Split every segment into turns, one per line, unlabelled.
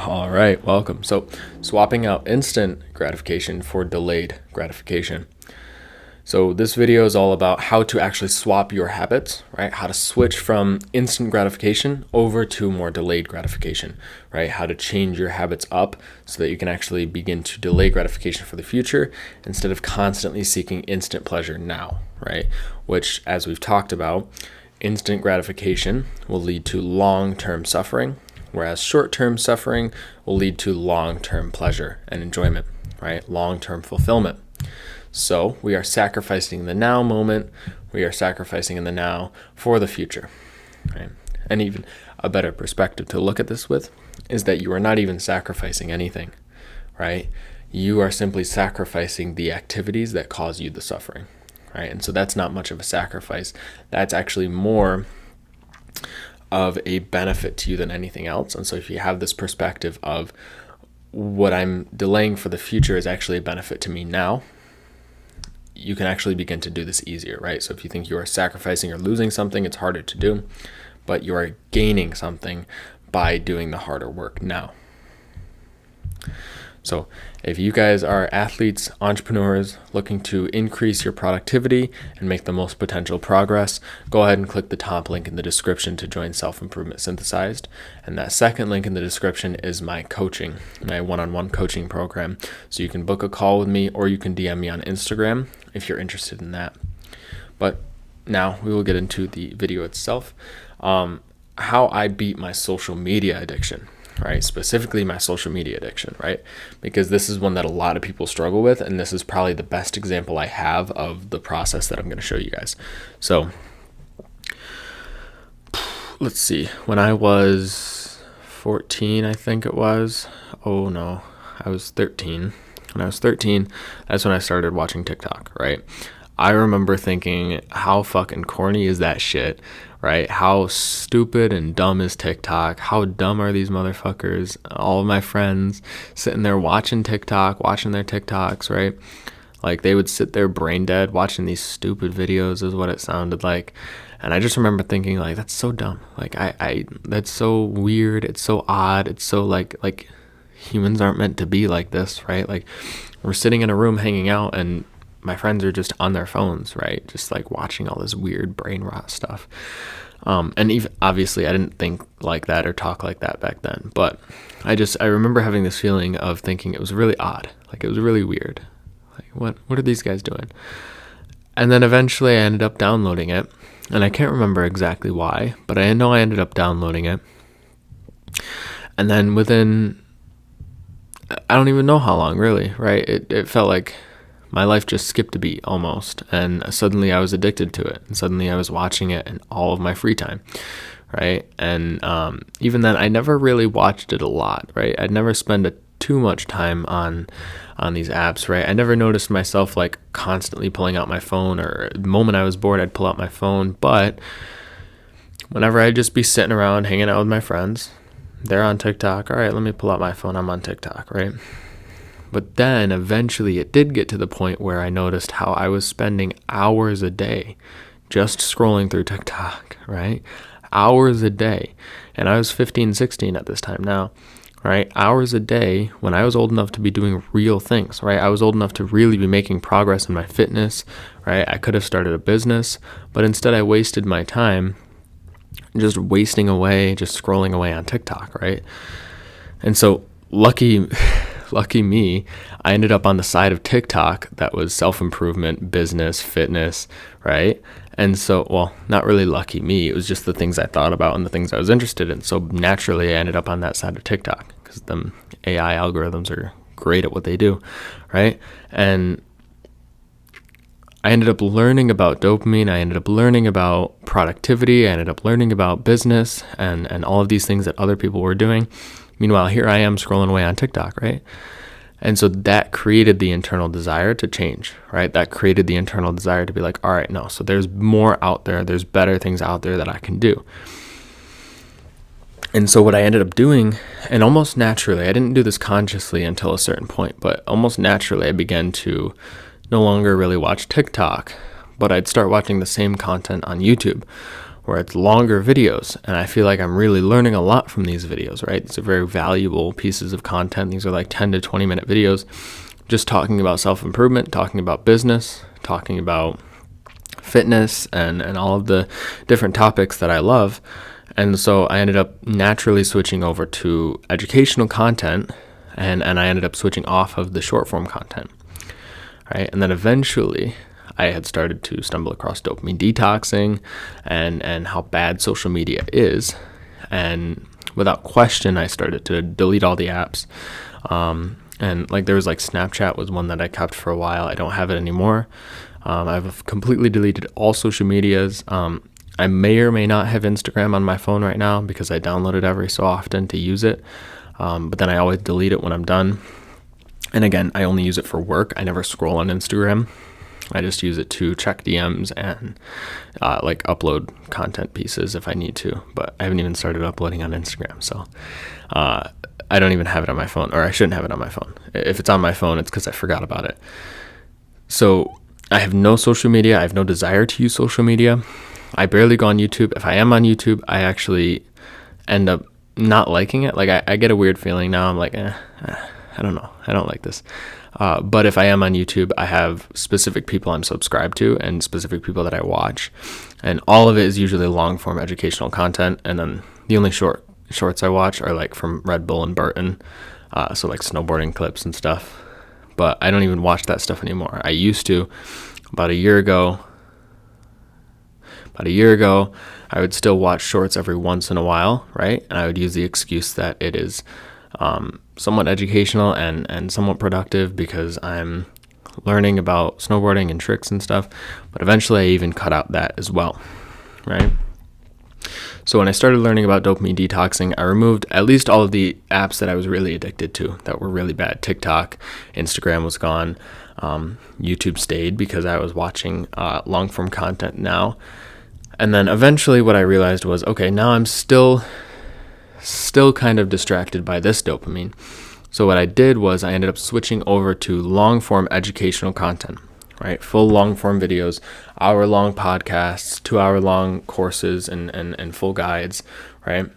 All right, welcome. So, swapping out instant gratification for delayed gratification. So, this video is all about how to actually swap your habits, right? How to switch from instant gratification over to more delayed gratification, right? How to change your habits up so that you can actually begin to delay gratification for the future instead of constantly seeking instant pleasure now, right? Which, as we've talked about, instant gratification will lead to long-term suffering, whereas short-term suffering will lead to long-term pleasure and enjoyment, right? Long-term fulfillment. So we are sacrificing the now moment. We are sacrificing in the now for the future, right? And even a better perspective to look at this with is that you are not even sacrificing anything, right? You are simply sacrificing the activities that cause you the suffering, right? And so that's not much of a sacrifice. That's actually more of a benefit to you than anything else. And so if you have this perspective of what I'm delaying for the future is actually a benefit to me now, you can actually begin to do this easier, right? So if you think you are sacrificing or losing something, it's harder to do, but you are gaining something by doing the harder work now. So if you guys are athletes, entrepreneurs looking to increase your productivity and make the most potential progress, go ahead and click the top link in the description to join Self-Improvement Synthesized. And that second link in the description is my coaching, my one-on-one coaching program. So you can book a call with me or you can DM me on Instagram if you're interested in that. But now we will get into the video itself. How I beat my social media addiction. Right? Specifically my social media addiction, right? Because this is one that a lot of people struggle with, and this is probably the best example I have of the process that I'm going to show you guys. So let's see. When I was 14, I think it was. Oh no, I was 13. When I was 13, that's when I started watching TikTok, right? I remember thinking, how fucking corny is that shit, right? How stupid and dumb is TikTok? How dumb are these motherfuckers? All of my friends sitting there watching TikTok, watching their TikToks, right? Like they would sit there brain dead watching these stupid videos is what it sounded like. And I just remember thinking like, that's so dumb. Like I that's so weird. It's so odd. It's so like humans aren't meant to be like this, right? Like we're sitting in a room hanging out and my friends are just on their phones, right? Just like watching all this weird brain rot stuff. And even obviously I didn't think like that or talk like that back then, but I remember having this feeling of thinking it was really odd. Like it was really weird. Like what are these guys doing? And then eventually I ended up downloading it, and I can't remember exactly why, but I know I ended up downloading it. And then within, I don't even know how long really, right? It felt like my life just skipped a beat almost, and suddenly I was addicted to it, and suddenly I was watching it in all of my free time, right? And even then, I never really watched it a lot, right? I'd never spend too much time on these apps, right? I never noticed myself like constantly pulling out my phone, or the moment I was bored, I'd pull out my phone. But whenever I'd just be sitting around hanging out with my friends, they're on TikTok. All right, let me pull out my phone. I'm on TikTok, right? But then eventually it did get to the point where I noticed how I was spending hours a day just scrolling through TikTok, right? Hours a day. And I was 15, 16 at this time now, right? Hours a day when I was old enough to be doing real things, right? I was old enough to really be making progress in my fitness, right? I could have started a business, but instead I wasted my time just wasting away, just scrolling away on TikTok, right? And so lucky me, I ended up on the side of TikTok that was self-improvement, business, fitness, right? And so, well, not really lucky me. It was just the things I thought about and the things I was interested in. So naturally, I ended up on that side of TikTok because the AI algorithms are great at what they do, right? And I ended up learning about dopamine. I ended up learning about productivity. I ended up learning about business and all of these things that other people were doing. Meanwhile, here I am scrolling away on TikTok, right? And so that created the internal desire to change, right? That created the internal desire to be like, all right, no, so there's more out there. There's better things out there that I can do. And so what I ended up doing, and almost naturally, I didn't do this consciously until a certain point, but almost naturally I began to no longer really watch TikTok, but I'd start watching the same content on YouTube, where it's longer videos, and I feel like I'm really learning a lot from these videos, right? These are very valuable pieces of content. These are like 10 to 20 minute videos just talking about self-improvement, talking about business, talking about fitness, and all of the different topics that I love. And so I ended up naturally switching over to educational content, and I ended up switching off of the short form content, right? And then eventually I had started to stumble across dopamine detoxing and how bad social media is. And without question, I started to delete all the apps. And like there was like Snapchat was one that I kept for a while. I don't have it anymore. I've completely deleted all social medias. I may or may not have Instagram on my phone right now because I download it every so often to use it. But then I always delete it when I'm done. And again, I only use it for work. I never scroll on Instagram. I just use it to check DMs and like upload content pieces if I need to. But I haven't even started uploading on Instagram. So I don't even have it on my phone, or I shouldn't have it on my phone. If it's on my phone, it's because I forgot about it. So I have no social media. I have no desire to use social media. I barely go on YouTube. If I am on YouTube, I actually end up not liking it. Like I get a weird feeling now. I'm like, I don't know. I don't like this. But if I am on YouTube, I have specific people I'm subscribed to and specific people that I watch. And all of it is usually long form educational content. And then the only shorts I watch are like from Red Bull and Burton. So like snowboarding clips and stuff. But I don't even watch that stuff anymore. I used to. About a year ago, I would still watch shorts every once in a while, right? And I would use the excuse that it is somewhat educational and somewhat productive because I'm learning about snowboarding and tricks and stuff. But eventually I even cut out that as well, right? So when I started learning about dopamine detoxing, I removed at least all of the apps that I was really addicted to that were really bad. TikTok, Instagram was gone. YouTube stayed because I was watching long form content now. And then eventually what I realized was, okay, now I'm still kind of distracted by this dopamine. So what I did was I ended up switching over to long form educational content, right? Full long form videos, hour-long podcasts, 2-hour-long courses and full guides, right?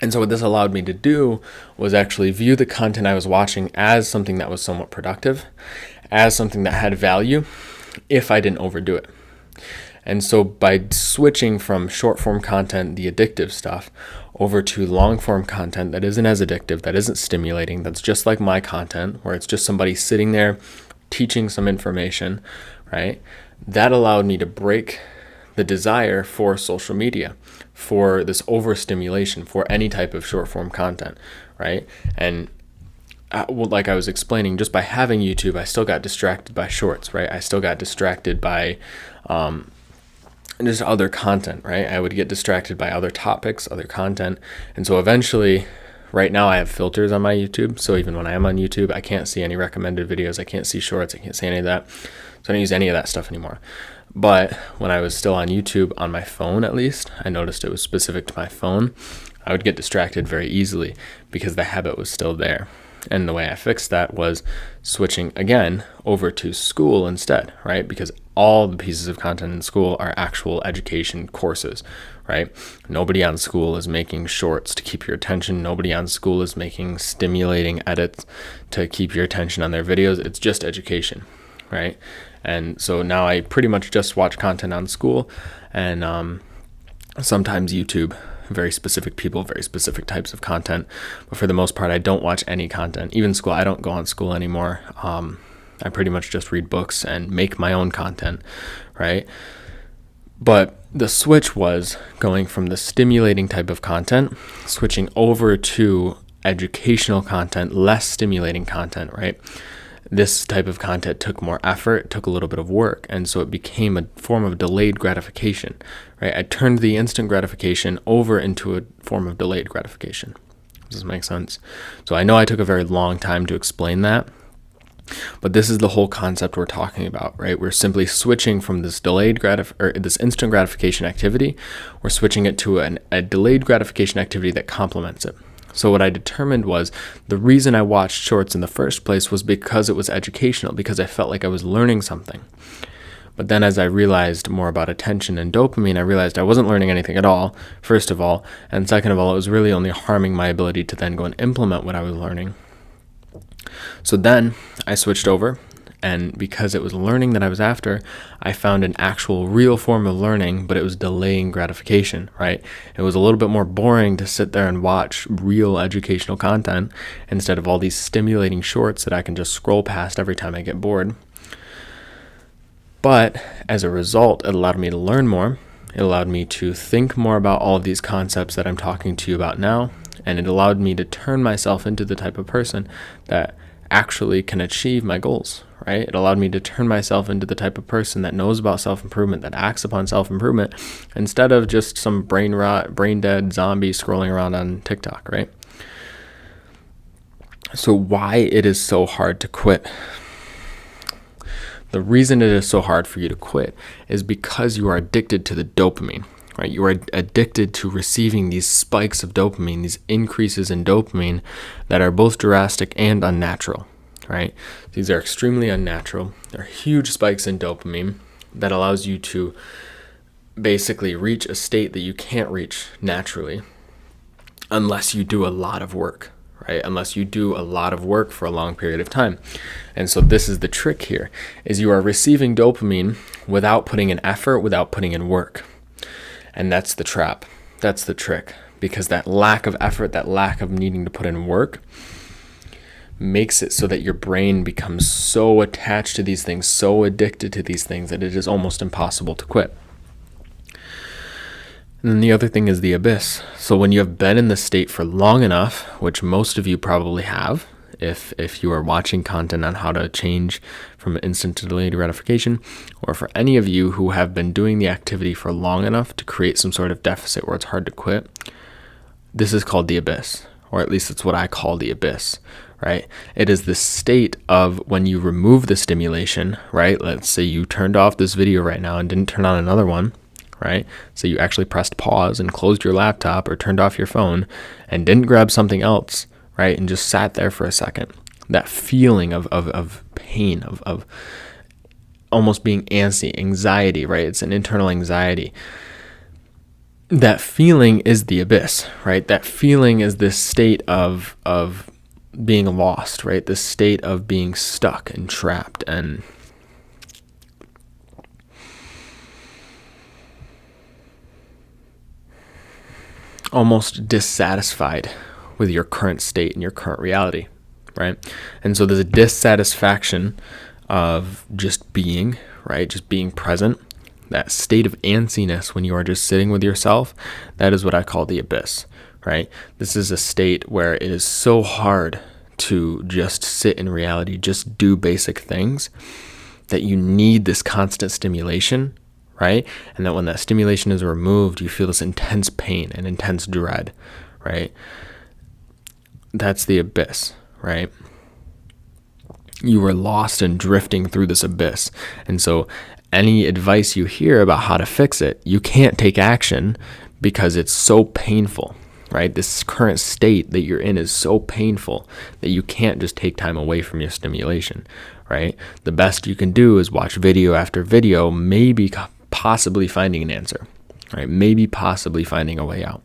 And so what this allowed me to do was actually view the content I was watching as something that was somewhat productive, as something that had value if I didn't overdo it. And so by switching from short form content, the addictive stuff, over to long form content that isn't as addictive, that isn't stimulating, that's just like my content, where it's just somebody sitting there teaching some information, right? That allowed me to break the desire for social media, for this overstimulation, for any type of short form content, right? And like I was explaining, just by having YouTube, I still got distracted by shorts, right? I still got distracted by just other content, right? I would get distracted by other topics, other content. And so eventually, right now I have filters on my YouTube. So even when I am on YouTube, I can't see any recommended videos. I can't see shorts. I can't see any of that. So I don't use any of that stuff anymore. But when I was still on YouTube, on my phone at least, I noticed it was specific to my phone. I would get distracted very easily because the habit was still there. And the way I fixed that was switching again over to school instead, right? Because all the pieces of content in school are actual education courses, right? Nobody on school is making shorts to keep your attention. Nobody on school is making stimulating edits to keep your attention on their videos. It's just education, right? And so now I pretty much just watch content on school and sometimes YouTube. Very specific people, very specific types of content. But for the most part, I don't watch any content. Even school, I don't go on school anymore. I pretty much just read books and make my own content, right? But the switch was going from the stimulating type of content, switching over to educational content, less stimulating content, right? This type of content took more effort, took a little bit of work, and so it became a form of delayed gratification, right? I turned the instant gratification over into a form of delayed gratification. Does this make sense? So I know I took a very long time to explain that, but this is the whole concept we're talking about, right? We're simply switching from this this instant gratification activity, we're switching it to a delayed gratification activity that complements it. So what I determined was the reason I watched shorts in the first place was because it was educational, because I felt like I was learning something. But then as I realized more about attention and dopamine, I realized I wasn't learning anything at all, first of all. And second of all, it was really only harming my ability to then go and implement what I was learning. So then I switched over. And because it was learning that I was after, I found an actual real form of learning, but it was delaying gratification, right? It was a little bit more boring to sit there and watch real educational content instead of all these stimulating shorts that I can just scroll past every time I get bored. But as a result, it allowed me to learn more. It allowed me to think more about all of these concepts that I'm talking to you about now. And it allowed me to turn myself into the type of person that actually can achieve my goals, right? It allowed me to turn myself into the type of person that knows about self-improvement, that acts upon self-improvement, instead of just some brain rot, brain dead zombie scrolling around on TikTok, right? So why it is so hard to quit? The reason it is so hard for you to quit is because you are addicted to the dopamine, right? You are addicted to receiving these spikes of dopamine, these increases in dopamine that are both drastic and unnatural, right? These are extremely unnatural. They're huge spikes in dopamine that allows you to basically reach a state that you can't reach naturally unless you do a lot of work, right? Unless you do a lot of work for a long period of time. And so this is the trick here, is you are receiving dopamine without putting in effort, without putting in work. And that's the trap. That's the trick. Because that lack of effort, that lack of needing to put in work makes it so that your brain becomes so attached to these things, so addicted to these things that it is almost impossible to quit. And then the other thing is the abyss. So when you have been in this state for long enough, which most of you probably have, if you are watching content on how to change from instant to delayed gratification, or for any of you who have been doing the activity for long enough to create some sort of deficit where it's hard to quit, this is called the abyss, or at least it's what I call the abyss, right? It is the state of when you remove the stimulation, right? Let's say you turned off this video right now and didn't turn on another one, right? So you actually pressed pause and closed your laptop or turned off your phone and didn't grab something else, right? And just sat there for a second. That feeling of pain, of almost being antsy, anxiety, right? It's an internal anxiety. That feeling is the abyss, right? That feeling is this state of being lost, right? This state of being stuck and trapped and almost dissatisfied with your current state and your current reality, right? And so there's a dissatisfaction of just being, right? Just being present. That state of antsiness when you are just sitting with yourself, that is what I call the abyss, right? This is a state where it is so hard to just sit in reality, just do basic things, that you need this constant stimulation, right? And that when that stimulation is removed, you feel this intense pain and intense dread, right? That's the abyss, right? You were lost and drifting through this abyss. And so any advice you hear about how to fix it, you can't take action because it's so painful, right? This current state that you're in is so painful that you can't just take time away from your stimulation, right? The best you can do is watch video after video, maybe possibly finding an answer, right? Maybe possibly finding a way out.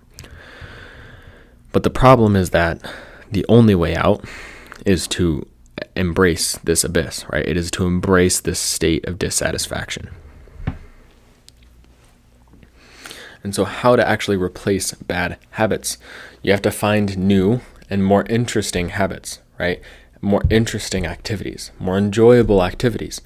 But the problem is that the only way out is to embrace this abyss, right? It is to embrace this state of dissatisfaction. And so how to actually replace bad habits? You have to find new and more interesting habits, right? More interesting activities, more enjoyable activities.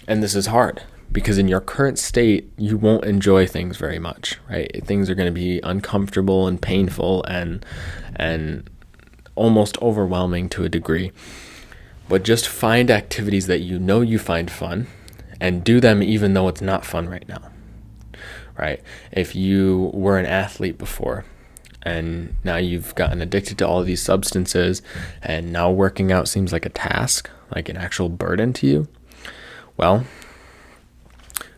And this is hard because in your current state, you won't enjoy things very much, right? Things are going to be uncomfortable and painful and almost overwhelming to a degree. But just find activities that you know you find fun and do them even though it's not fun right now, right? If you were an athlete before and now you've gotten addicted to all of these substances and now working out seems like a task, like an actual burden to you, well,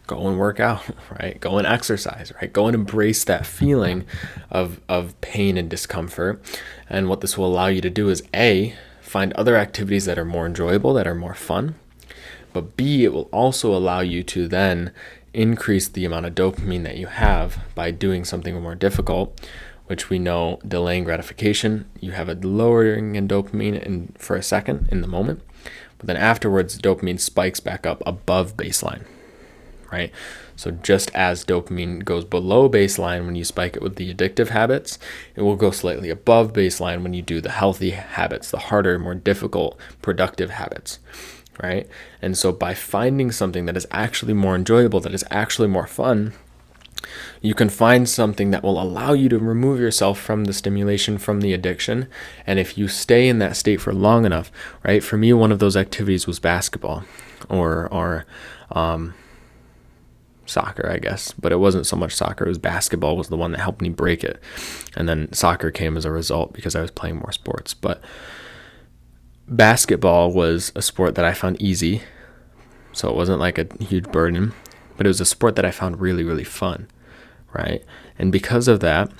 go and work out, right? Go and exercise, right? Go and embrace that feeling of pain and discomfort. And what this will allow you to do is A, find other activities that are more enjoyable, that are more fun. But B, it will also allow you to then increase the amount of dopamine that you have by doing something more difficult, which we know delaying gratification. You have a lowering in dopamine for a second in the moment, but then afterwards, dopamine spikes back up above baseline, right? So just as dopamine goes below baseline when you spike it with the addictive habits, it will go slightly above baseline when you do the healthy habits, the harder, more difficult, productive habits, right? And so by finding something that is actually more enjoyable, that is actually more fun, you can find something that will allow you to remove yourself from the stimulation, from the addiction. And if you stay in that state for long enough, right? For me, one of those activities was basketball or soccer, I guess, but it wasn't so much soccer. It was basketball was the one that helped me break it. And then soccer came as a result because I was playing more sports. But basketball was a sport that I found easy. So it wasn't like a huge burden, but it was a sport that I found really, really fun, right? And because of that,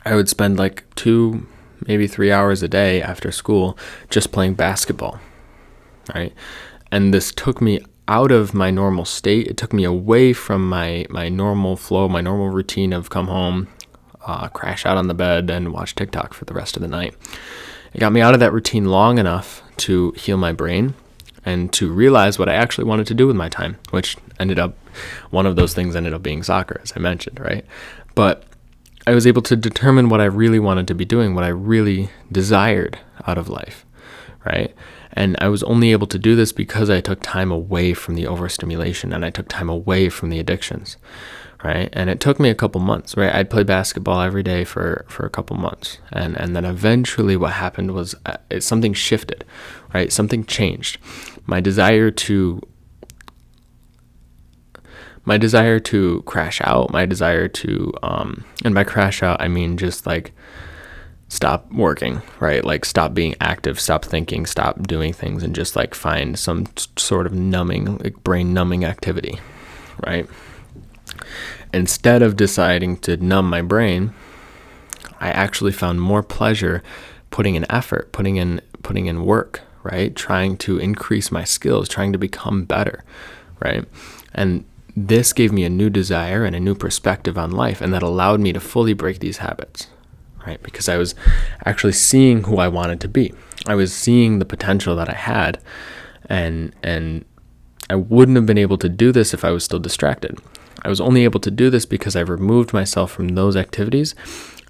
I would spend like 2, maybe 3 hours a day after school just playing basketball, right? And this took me out of my normal state. It took me away from my normal flow, my normal routine of come home, crash out on the bed and watch TikTok for the rest of the night. It got me out of that routine long enough to heal my brain and to realize what I actually wanted to do with my time, which one of those things ended up being soccer, as I mentioned, right? But I was able to determine what I really wanted to be doing, what I really desired out of life, right? And I was only able to do this because I took time away from the overstimulation and I took time away from the addictions, right? And it took me a couple months, right? I'd play basketball every day for a couple months. And then eventually what happened was something shifted, right? Something changed. My desire to crash out, my desire to, and by crash out, I mean just like stop working, right? Like stop being active, stop thinking, stop doing things, and just like find some sort of numbing, like brain numbing activity, right? Instead of deciding to numb my brain, I actually found more pleasure putting in effort, putting in work, right? Trying to increase my skills, trying to become better, right? And this gave me a new desire and a new perspective on life, and that allowed me to fully break these habits, right? Because I was actually seeing who I wanted to be. I was seeing the potential that I had, and I wouldn't have been able to do this if I was still distracted. I was only able to do this because I removed myself from those activities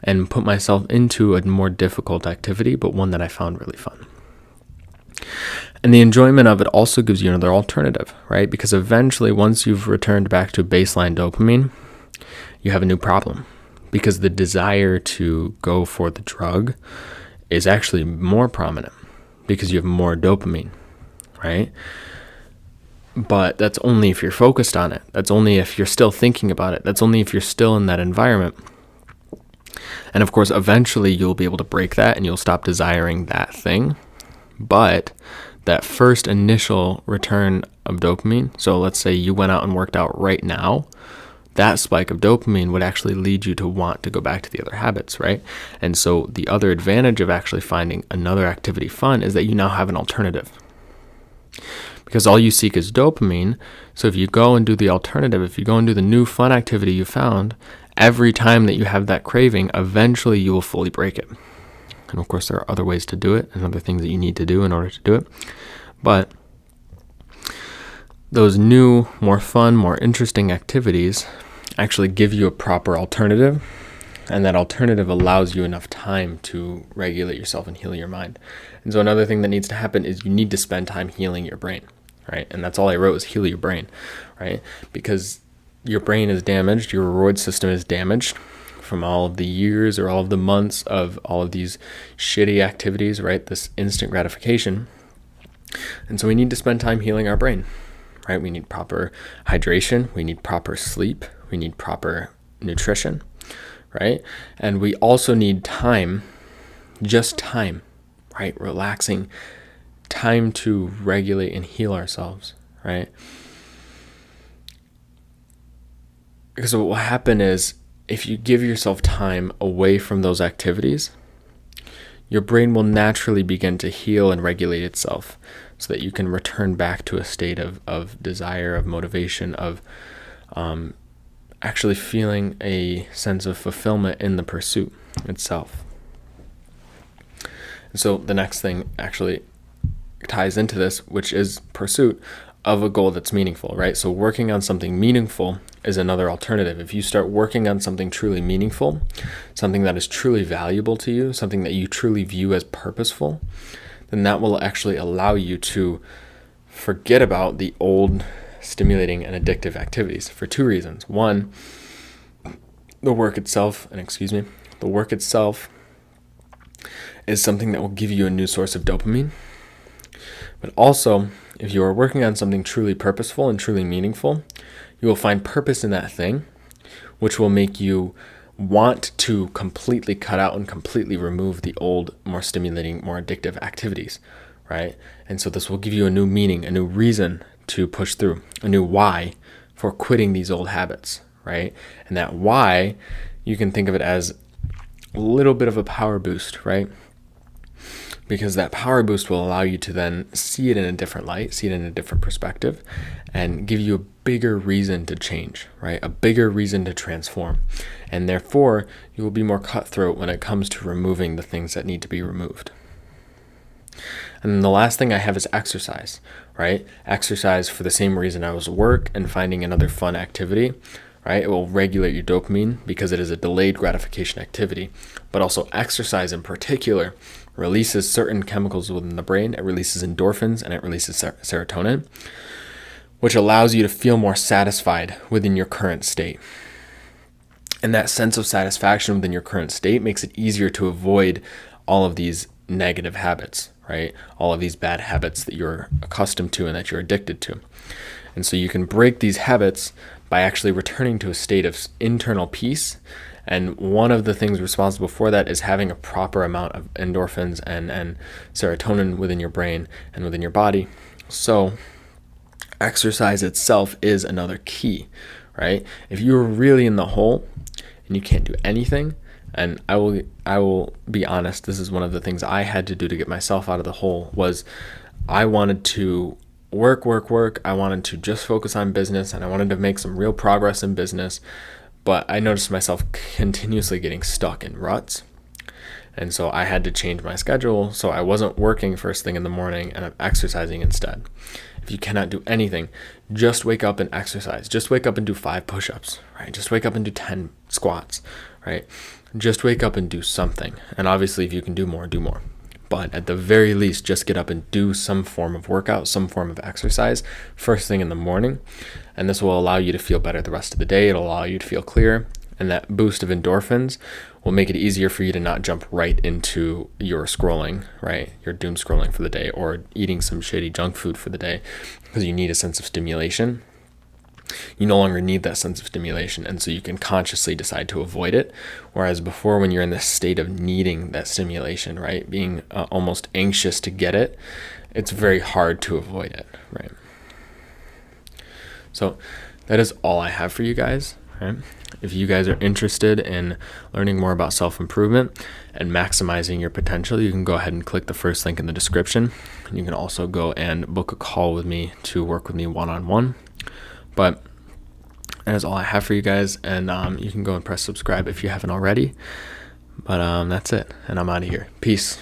and put myself into a more difficult activity, but one that I found really fun. And the enjoyment of it also gives you another alternative, right? Because eventually, once you've returned back to baseline dopamine, you have a new problem. Because the desire to go for the drug is actually more prominent because you have more dopamine, right? But that's only if you're focused on it. That's only if you're still thinking about it. That's only if you're still in that environment. And of course, eventually you'll be able to break that and you'll stop desiring that thing. But that first initial return of dopamine, so let's say you went out and worked out right now, that spike of dopamine would actually lead you to want to go back to the other habits, right? And so the other advantage of actually finding another activity fun is that you now have an alternative. Because all you seek is dopamine, so if you go and do the alternative, if you go and do the new fun activity you found, every time that you have that craving, eventually you will fully break it. And of course, there are other ways to do it and other things that you need to do in order to do it. But those new, more fun, more interesting activities actually give you a proper alternative, and that alternative allows you enough time to regulate yourself and heal your mind. And so another thing that needs to happen is you need to spend time healing your brain, right? And that's all I wrote was heal your brain, right? Because your brain is damaged, your reward system is damaged from all of the years or all of the months of all of these shitty activities, right? This instant gratification. And so we need to spend time healing our brain, right? We need proper hydration, we need proper sleep, we need proper nutrition, right? And we also need time, just time, right? Relaxing time to regulate and heal ourselves, right? Because what will happen is if you give yourself time away from those activities, your brain will naturally begin to heal and regulate itself. so that you can return back to a state of desire, of motivation, of actually feeling a sense of fulfillment in the pursuit itself. And so the next thing actually ties into this, which is pursuit of a goal that's meaningful, right? So working on something meaningful is another alternative. If you start working on something truly meaningful, something that is truly valuable to you, something that you truly view as purposeful, then that will actually allow you to forget about the old stimulating and addictive activities for two reasons. One, the work itself is something that will give you a new source of dopamine. But also, if you are working on something truly purposeful and truly meaningful, you will find purpose in that thing, which will make you want to completely cut out and completely remove the old, more stimulating, more addictive activities, right? And so this will give you a new meaning, a new reason to push through, a new why for quitting these old habits, right? And that why, you can think of it as a little bit of a power boost, right? Because that power boost will allow you to then see it in a different light, see it in a different perspective, and give you a bigger reason to change, right? A bigger reason to transform. And therefore, you will be more cutthroat when it comes to removing the things that need to be removed. And then the last thing I have is exercise, right? Exercise for the same reason I was work and finding another fun activity, right? It will regulate your dopamine because it is a delayed gratification activity, but also exercise in particular releases certain chemicals within the brain. It releases endorphins and it releases serotonin, which allows you to feel more satisfied within your current state. And that sense of satisfaction within your current state makes it easier to avoid all of these negative habits, right? All of these bad habits that you're accustomed to and that you're addicted to. And so you can break these habits by actually returning to a state of internal peace. And one of the things responsible for that is having a proper amount of endorphins and serotonin within your brain and within your body. So exercise itself is another key, right? If you're really in the hole and you can't do anything, and I will be honest, this is one of the things I had to do to get myself out of the hole, was I wanted to work. I wanted to just focus on business, and I wanted to make some real progress in business. But I noticed myself continuously getting stuck in ruts. And so I had to change my schedule. So I wasn't working first thing in the morning and I'm exercising instead. If you cannot do anything, just wake up and exercise. Just wake up and do 5 push-ups, right? Just wake up and do 10 squats, right? Just wake up and do something. And obviously, if you can do more, do more. But at the very least, just get up and do some form of workout, some form of exercise first thing in the morning. And this will allow you to feel better the rest of the day. It'll allow you to feel clear. And that boost of endorphins will make it easier for you to not jump right into your scrolling, right? Your doom scrolling for the day or eating some shitty junk food for the day because you need a sense of stimulation. You no longer need that sense of stimulation, and so you can consciously decide to avoid it. Whereas before, when you're in this state of needing that stimulation, right, being almost anxious to get it, it's very hard to avoid it, right? So that is all I have for you guys, right? If you guys are interested in learning more about self-improvement and maximizing your potential, you can go ahead and click the first link in the description. You can also go and book a call with me to work with me one-on-one. But that is all I have for you guys, and you can go and press subscribe if you haven't already. But that's it, and I'm out of here. Peace.